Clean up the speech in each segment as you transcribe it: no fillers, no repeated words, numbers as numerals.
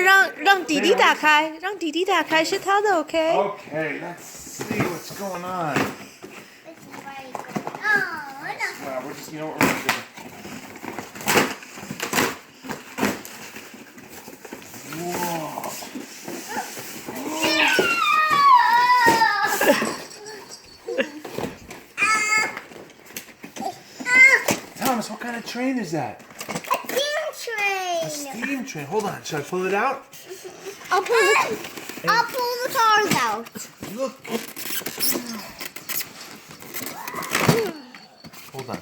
让弟弟打开，让弟弟打开是他的 OK。 Okay, let's see what's going on. We're just, you know what we're gonna do? Whoa. Thomas, what kind of train is that? A steam train. Hold on. Should I pull it out? I'll pull the cars out. Look. Hold on.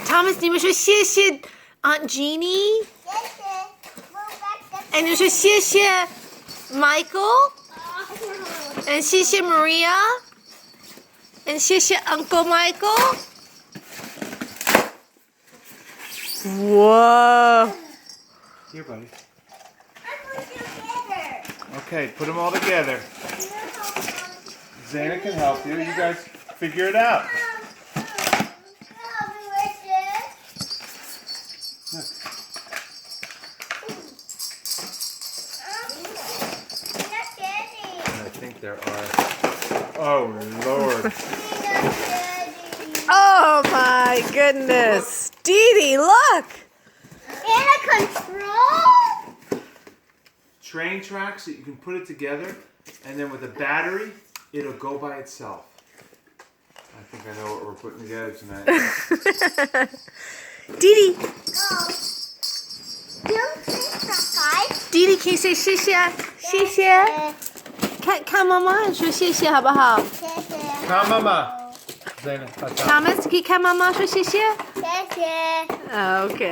Thomas， 你们说谢谢 Aunt Jeannie， 哎，你们说谢谢 Michael， 谢谢 Maria， 谢谢 Uncle Michael。 Whoa. Here, buddy. Okay, put them all together. Zana can help you. You guys figure it out. Look. I think there are. Oh, Lord. Oh my goodness. Dee Dee, look. And a control? Train tracks that you can put it together, and then with a battery, it'll go by itself. I think I know what we're putting together tonight. Dee Dee. Dee Dee, can you say 谢谢？谢谢。看妈妈说谢谢好不好？谢谢。看妈妈。Zana, Thomas， 可以看妈妈说谢谢？谢谢。 OK。